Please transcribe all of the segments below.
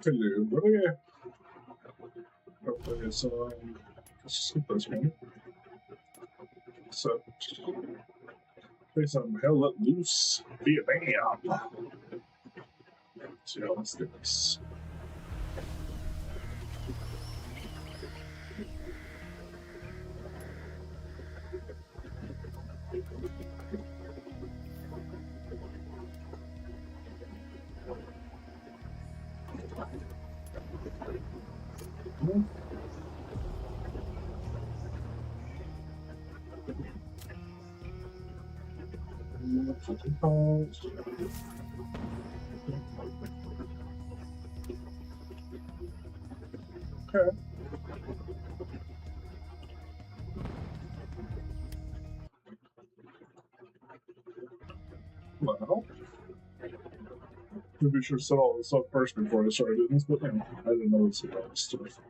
Hello, buddy. Okay, so let's skip this one. So, play some Hell Let Loose via Bam. So, let's do this. Okay. Well, maybe we should set all this up first before I started doing this, but I didn't know this about this stuff.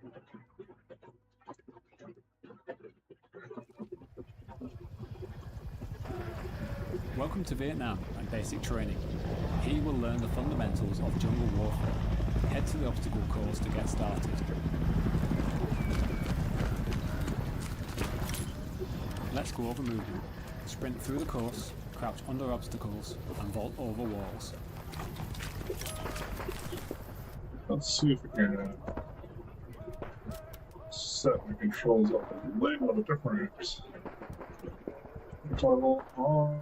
Welcome to Vietnam and Basic Training. Here you will learn the fundamentals of jungle warfare. Head to the obstacle course to get started. Let's go over movement. Sprint through the course, crouch under obstacles, and vault over walls. Let's see if we can set the controls up and lay them on a different toggle on.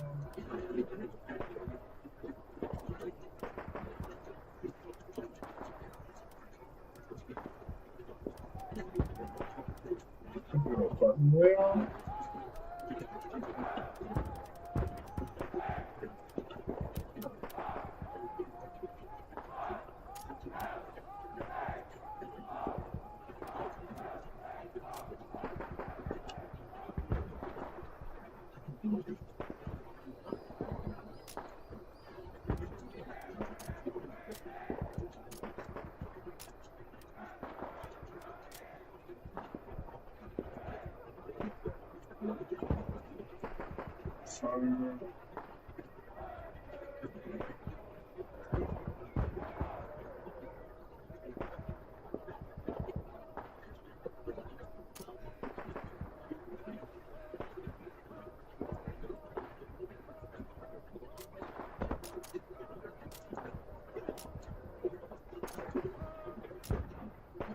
Button layout.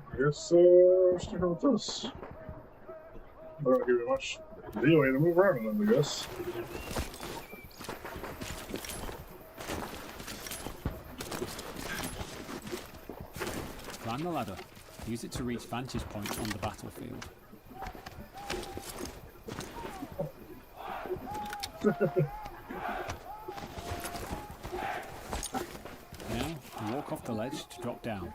I guess stick with this. I don't give you much leeway to move around in them, I guess. Climb the ladder. Use it to reach vantage points on the battlefield. Now, walk off the ledge to drop down.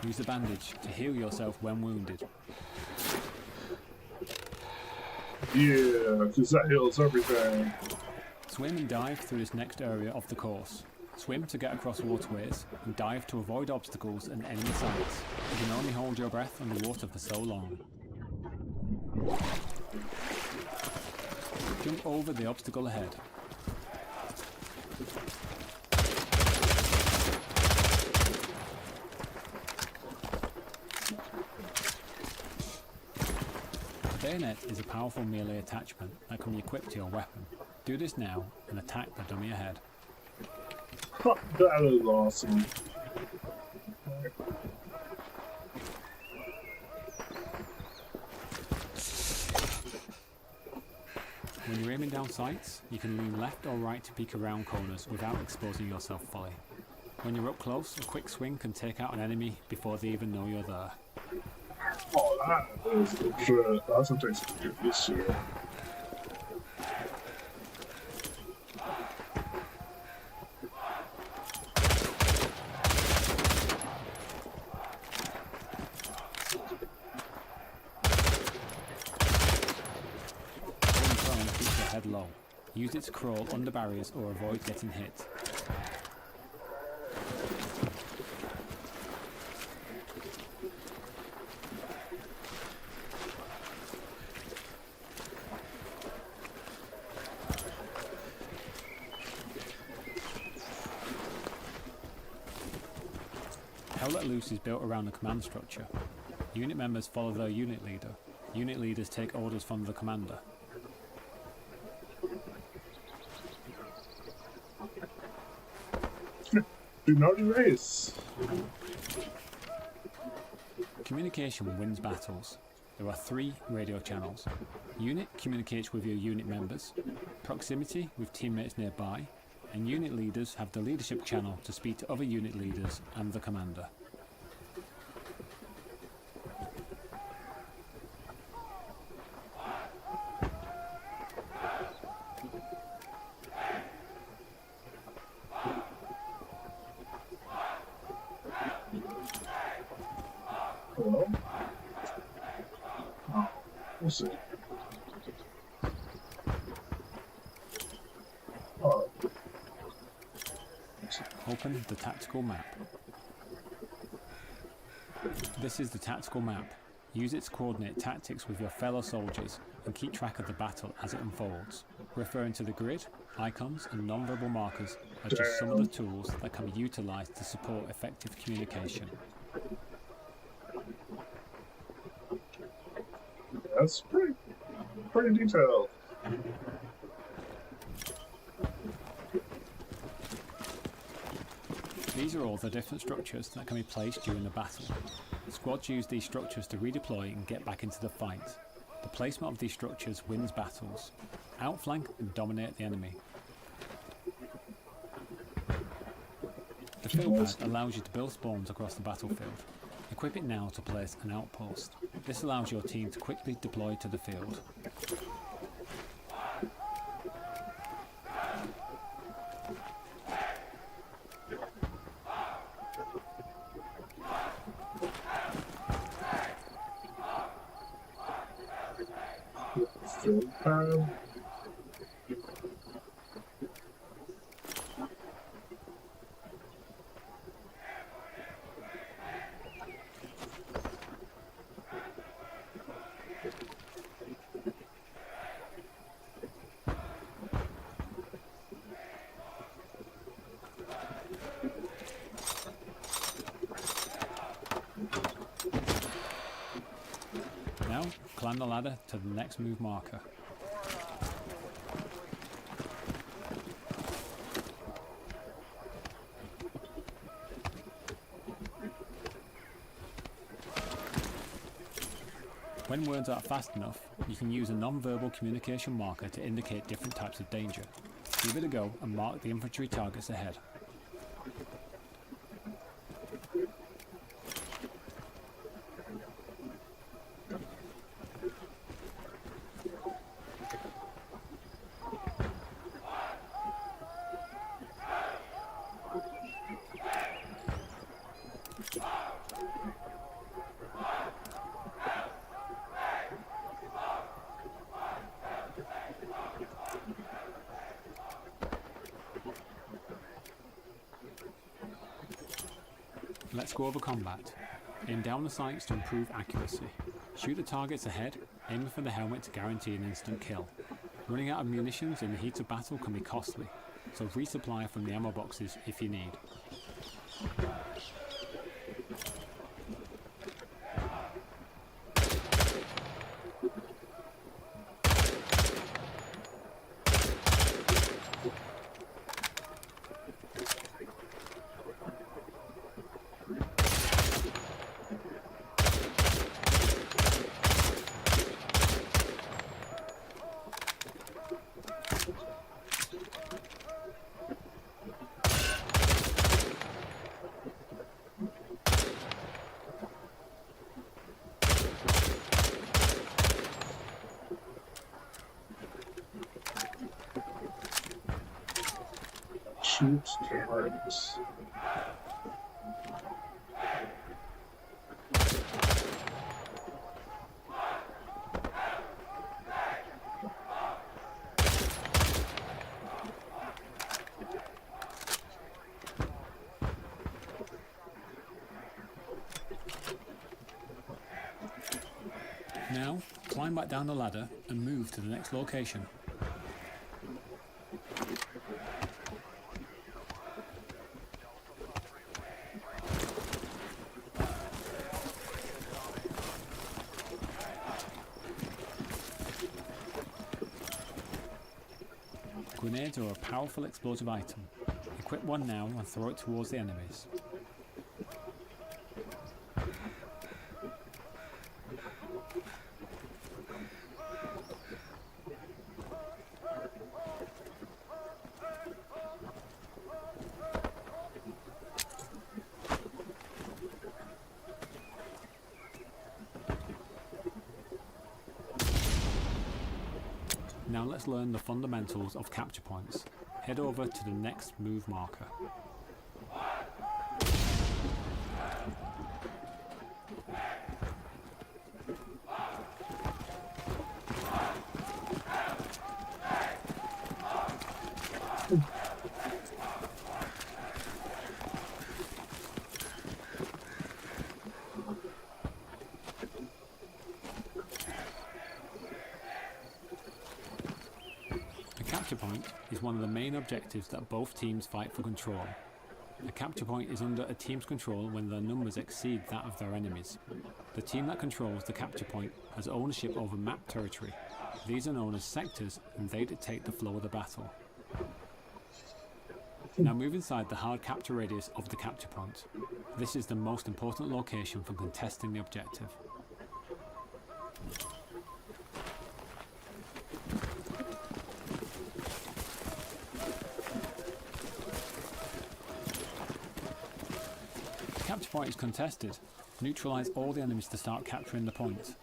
Use the bandage to heal yourself when wounded. Yeah, because that heals everything. Swim and dive through this next area of the course. Swim to get across waterways, and dive to avoid obstacles and enemy sights. You can only hold your breath underwater for so long. Jump over the obstacle ahead. Bayonet is a powerful melee attachment that can be equipped to your weapon. Do this now and attack the dummy ahead. That is awesome. When you're aiming down sights, you can lean left or right to peek around corners without exposing yourself fully. When you're up close, a quick swing can take out an enemy before they even know you're there. Oh, that is legit. That's what takes to do this year. When throwing, keep your head low. Use it to crawl under barriers or avoid getting hit. Hell Let Loose is built around a command structure. Unit members follow their unit leader. Unit leaders take orders from the commander. Do not erase. Communication wins battles. There are 3 radio channels. Unit communicates with your unit members, proximity with teammates nearby, and unit leaders have the leadership channel to speak to other unit leaders and the commander. Hello? Oh, we'll see. Oh. Open the tactical map. This is the tactical map. Use it to coordinate tactics with your fellow soldiers and keep track of the battle as it unfolds. Referring to the grid, icons and non-verbal markers are just some of the tools that can be utilised to support effective communication. That's pretty detailed. These are all the different structures that can be placed during the battle. Squads use these structures to redeploy and get back into the fight. The placement of these structures wins battles. Outflank and dominate the enemy. The field pad allows you to build spawns across the battlefield. Equip it now to place an outpost. This allows your team to quickly deploy to the field. Field pad. Now, climb the ladder to the next move marker. When words aren't fast enough, you can use a non-verbal communication marker to indicate different types of danger. Give it a go and mark the infantry targets ahead. Let's go over combat. Aim down the sights to improve accuracy. Shoot the targets ahead, aiming for the helmet to guarantee an instant kill. Running out of munitions in the heat of battle can be costly, so resupply from the ammo boxes if you need. Shoot targets. Now, climb back down the ladder and move to the next location. Grenades are a powerful explosive item. Equip one now and throw it towards the enemies. Now let's learn the fundamentals of capture points. Head over to the next move marker. A capture point is one of the main objectives that both teams fight for control. A capture point is under a team's control when their numbers exceed that of their enemies. The team that controls the capture point has ownership over map territory. These are known as sectors and they dictate the flow of the battle. Now move inside the hard capture radius of the capture point. This is the most important location for contesting the objective. The capture point is contested. Neutralize all the enemies to start capturing the point.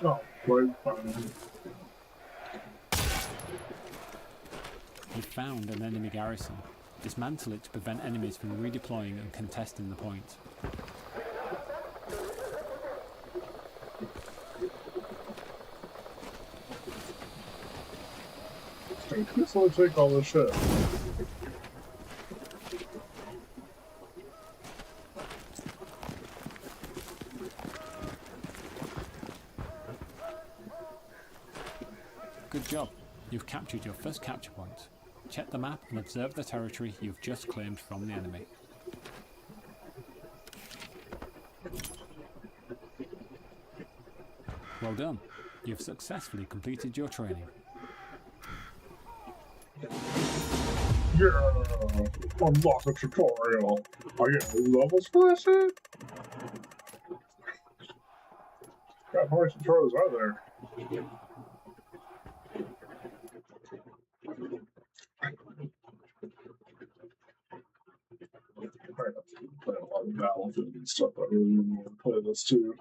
Oh, right, fine. You found an enemy garrison. Dismantle it to prevent enemies from redeploying and contesting the point. This will take all this shit. Good job. You've captured your first capture point. Check the map and observe the territory you've just claimed from the enemy. Well done. You've successfully completed your training. Yeah! Unlock the tutorial. I get new levels for this shit? God, how many tutorials are there? Alright, I play a lot of Battlefield and stuff. I really want to play this too.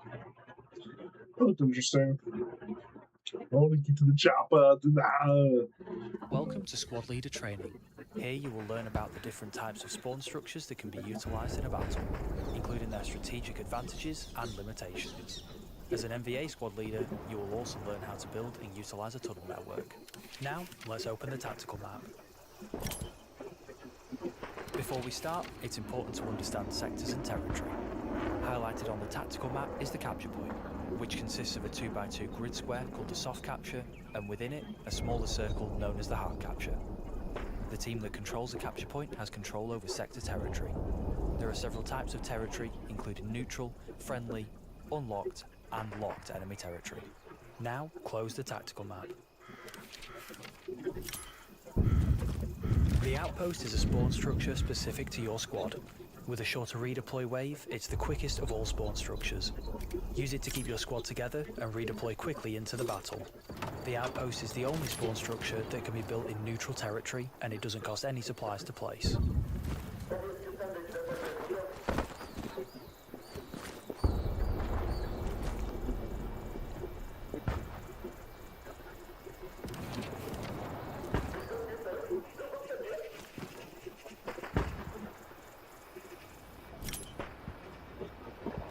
That looked interesting. I want to get to the chopper. Welcome to Squad Leader Training. Here you will learn about the different types of spawn structures that can be utilised in a battle, including their strategic advantages and limitations. As an MVA squad leader, you will also learn how to build and utilise a tunnel network. Now, let's open the tactical map. Before we start, it's important to understand sectors and territory. Highlighted on the tactical map is the capture point, which consists of a 2x2 grid square called the soft capture, and within it, a smaller circle known as the hard capture. The team that controls the capture point has control over sector territory. There are several types of territory, including neutral, friendly, unlocked, and locked enemy territory. Now, close the tactical map. The outpost is a spawn structure specific to your squad. With a shorter redeploy wave, it's the quickest of all spawn structures. Use it to keep your squad together and redeploy quickly into the battle. The outpost is the only spawn structure that can be built in neutral territory, and it doesn't cost any supplies to place.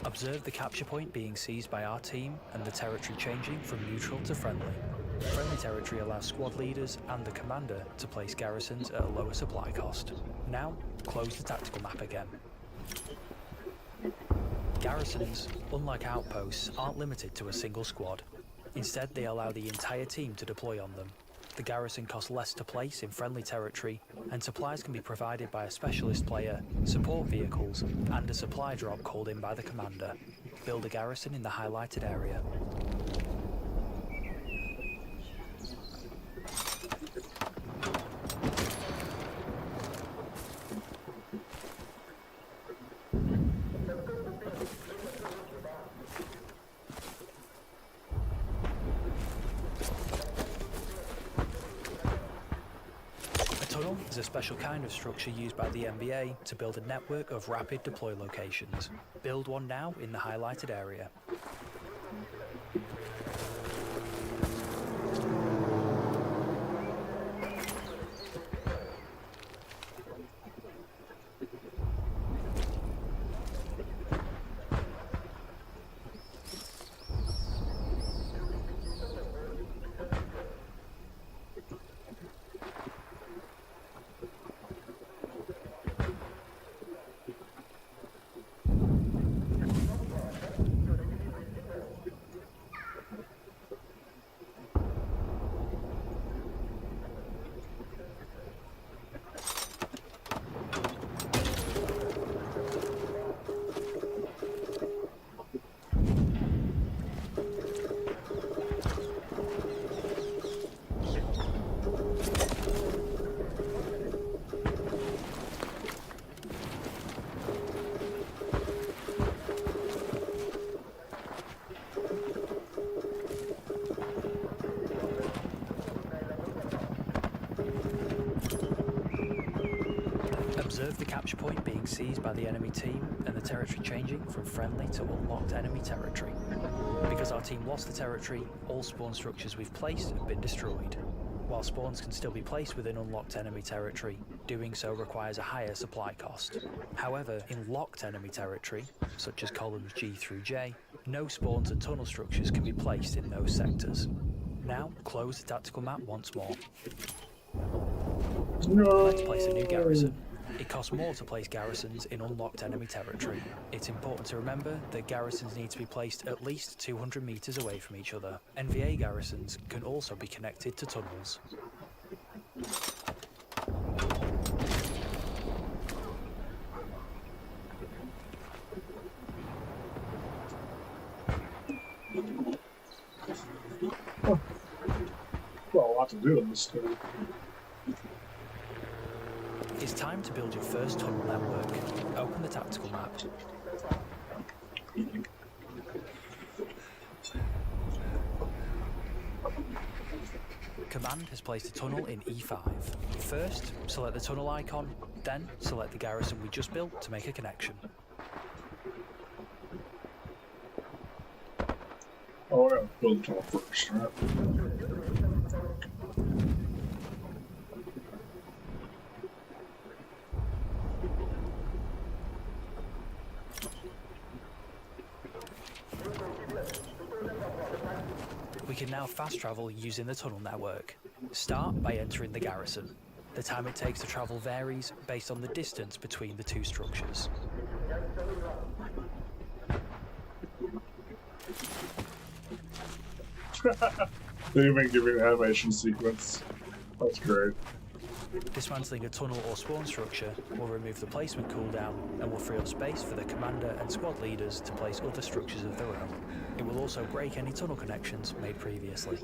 A Observe the capture point being seized by our team and the territory changing from neutral to friendly. Friendly territory allows squad leaders and the commander to place garrisons at a lower supply cost. Now, close the tactical map again. Garrisons, unlike outposts, aren't limited to a single squad. Instead, they allow the entire team to deploy on them. The garrison costs less to place in friendly territory, and supplies can be provided by a specialist player, support vehicles, and a supply drop called in by the commander. Build a garrison in the highlighted area. Is a special kind of structure used by the NBA to build a network of rapid deploy locations. Build one now in the highlighted area. Observe the capture point being seized by the enemy team and the territory changing from friendly to unlocked enemy territory. Because our team lost the territory, all spawn structures we've placed have been destroyed. While spawns can still be placed within unlocked enemy territory, doing so requires a higher supply cost. However, in locked enemy territory, such as columns G through J, no spawns and tunnel structures can be placed in those sectors. Now, close the tactical map once more. Let's place a new garrison. It costs more to place garrisons in unlocked enemy territory. It's important to remember that garrisons need to be placed at least 200 meters away from each other. NVA garrisons can also be connected to tunnels. Well, a lot to do in this game. It's time to build your first tunnel network. Open the tactical map. Command has placed a tunnel in E5. First, select the tunnel icon, then select the garrison we just built to make a connection. Oh yeah, build the tunnel first, right? We can now fast travel using the tunnel network. Start by entering the garrison. The time it takes to travel varies based on the distance between the two structures. They even give you an animation sequence. That's great. Dismantling a tunnel or spawn structure will remove the placement cooldown and will free up space for the commander and squad leaders to place other structures of their own. It will also break any tunnel connections made previously.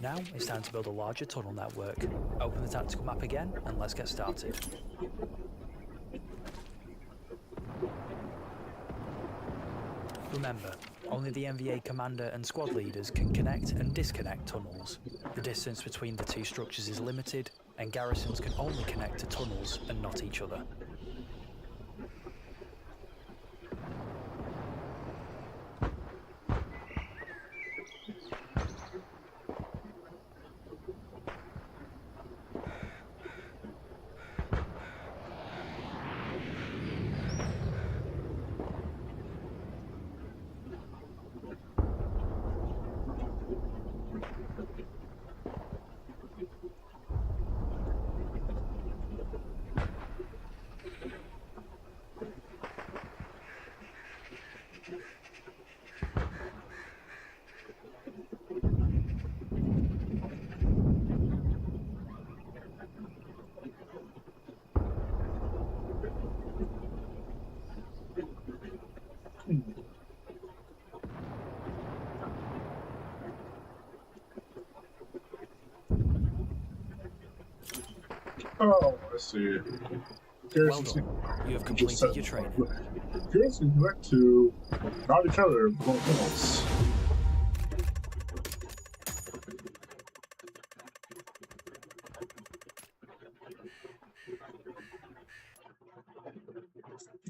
Now it's time to build a larger tunnel network. Open the tactical map again and let's get started. Remember, only the NVA commander and squad leaders can connect and disconnect tunnels. The distance between the two structures is limited, and garrisons can only connect to tunnels and not each other. Oh, I see. Well Garrisons done. You have just completed your training. Garrisons connect to not each other, but else.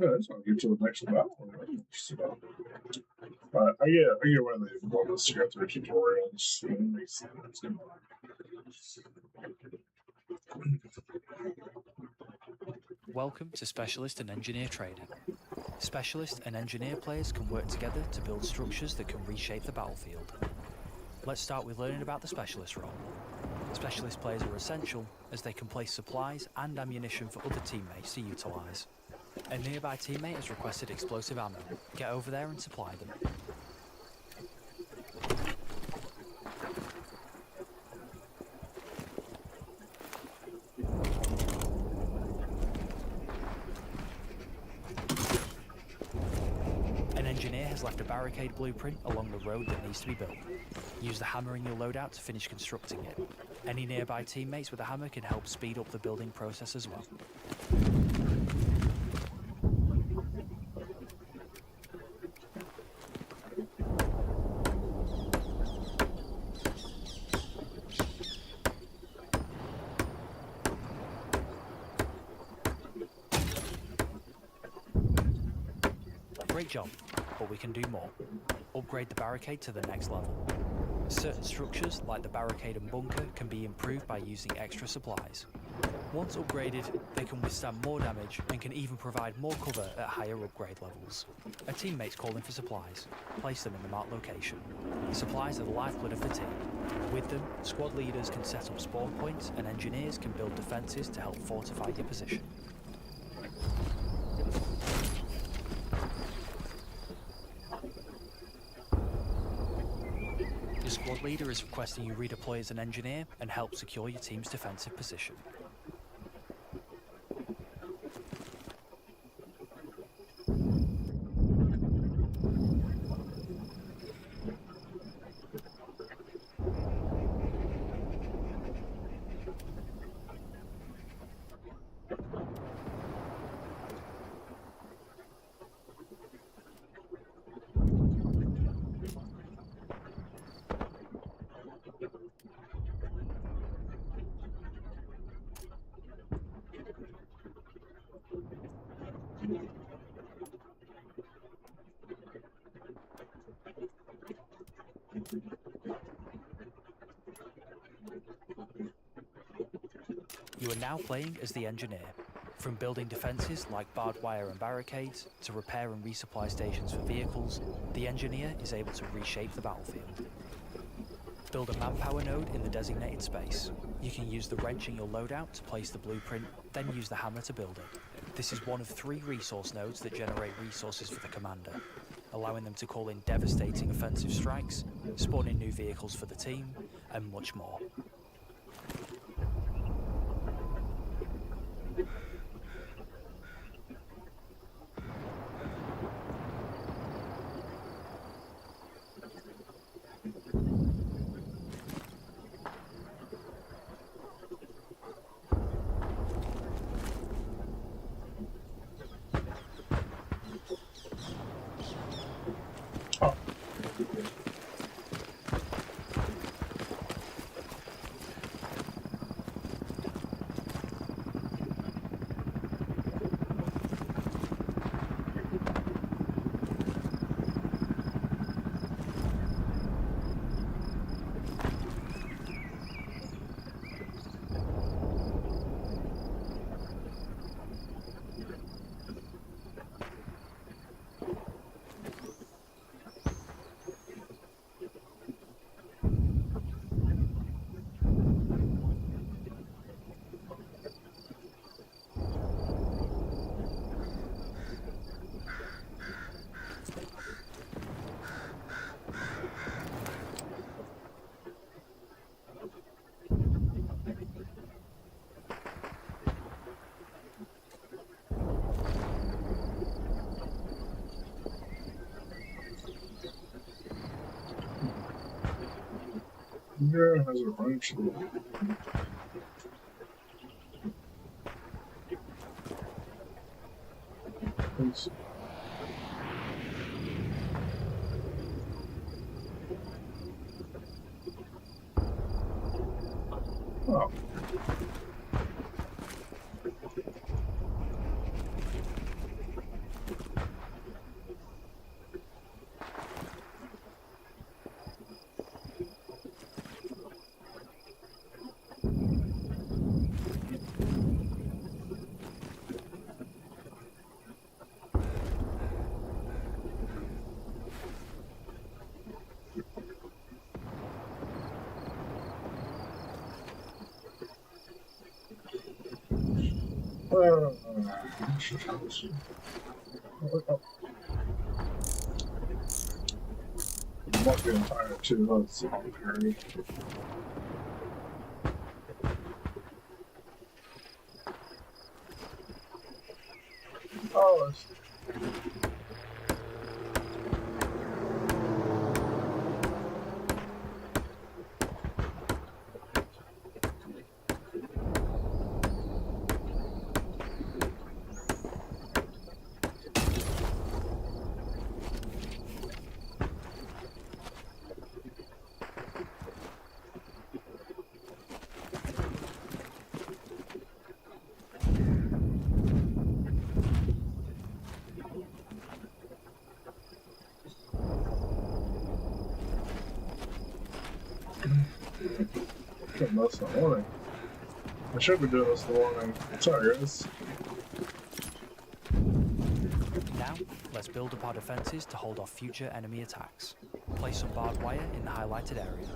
Yeah, I just want to get to the next battle. I get why they want us to go through tutorials. It makes sense. Welcome to Specialist and Engineer training. Specialist and Engineer players can work together to build structures that can reshape the battlefield. Let's start with learning about the Specialist role. Specialist players are essential as they can place supplies and ammunition for other teammates to utilise. A nearby teammate has requested explosive ammo. Get over there and supply them. An engineer has left a barricade blueprint along the road that needs to be built. Use the hammer in your loadout to finish constructing it. Any nearby teammates with a hammer can help speed up the building process as well. Great job, but we can do more. Upgrade the barricade to the next level. Certain structures, like the barricade and bunker, can be improved by using extra supplies. Once upgraded, they can withstand more damage and can even provide more cover at higher upgrade levels. A teammate's calling for supplies. Place them in the marked location. Supplies are the lifeblood of the team. With them, squad leaders can set up spawn points and engineers can build defences to help fortify your position. Your squad leader is requesting you redeploy as an engineer and help secure your team's defensive position. You are now playing as the engineer. From building defences like barbed wire and barricades, to repair and resupply stations for vehicles, the engineer is able to reshape the battlefield. Build a manpower node in the designated space. You can use the wrench in your loadout to place the blueprint, then use the hammer to build it. This is one of 3 resource nodes that generate resources for the commander, allowing them to call in devastating offensive strikes, spawn in new vehicles for the team, and much more. Yeah, it has a bunch. Thanks. Oh. Might be entire too. That's all period. Oh, that's the morning. I should be doing this in the morning. Sorry, guys. Now, let's build up our defences to hold off future enemy attacks. Place some barbed wire in the highlighted area.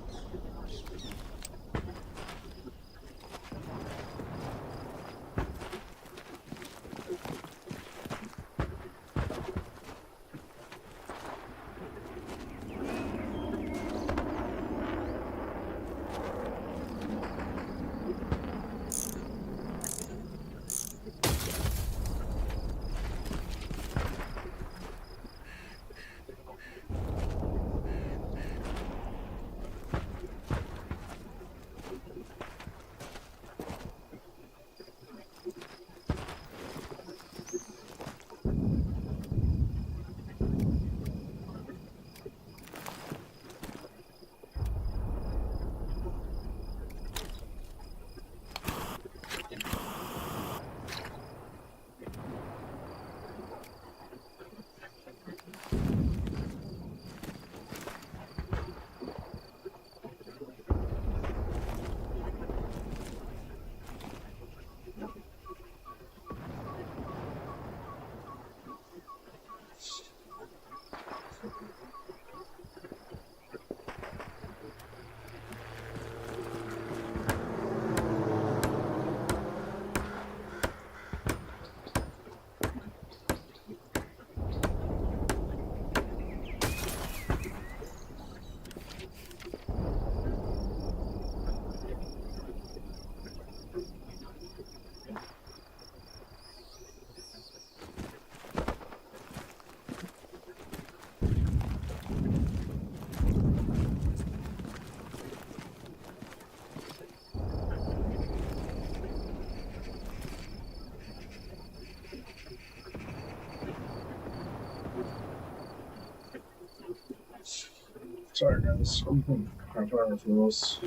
Sorry, guys. I'm half hour for this.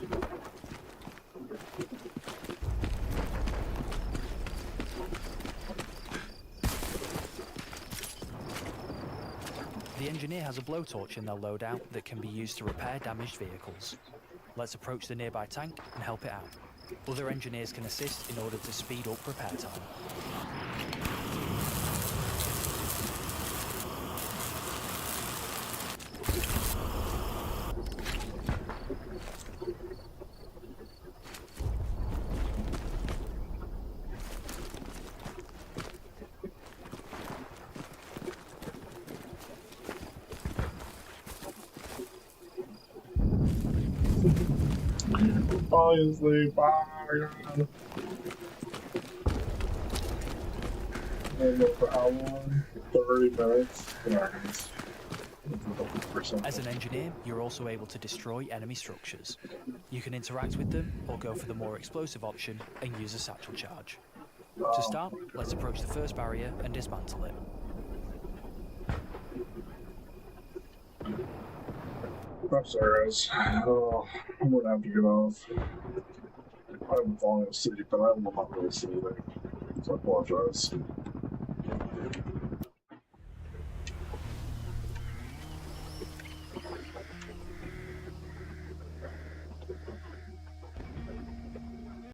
The engineer has a blowtorch in their loadout that can be used to repair damaged vehicles. Let's approach the nearby tank and help it out. Other engineers can assist in order to speed up repair time. Obviously, fire. I don't know for how long. 30 minutes. Nice. 50%. As an engineer, you're also able to destroy enemy structures. You can interact with them or go for the more explosive option and use a satchel charge. To start, let's approach the first barrier and dismantle it. I'm sorry, guys. Oh, I'm gonna have to get off. I'm falling asleep, but I will not really sleep. So I apologize.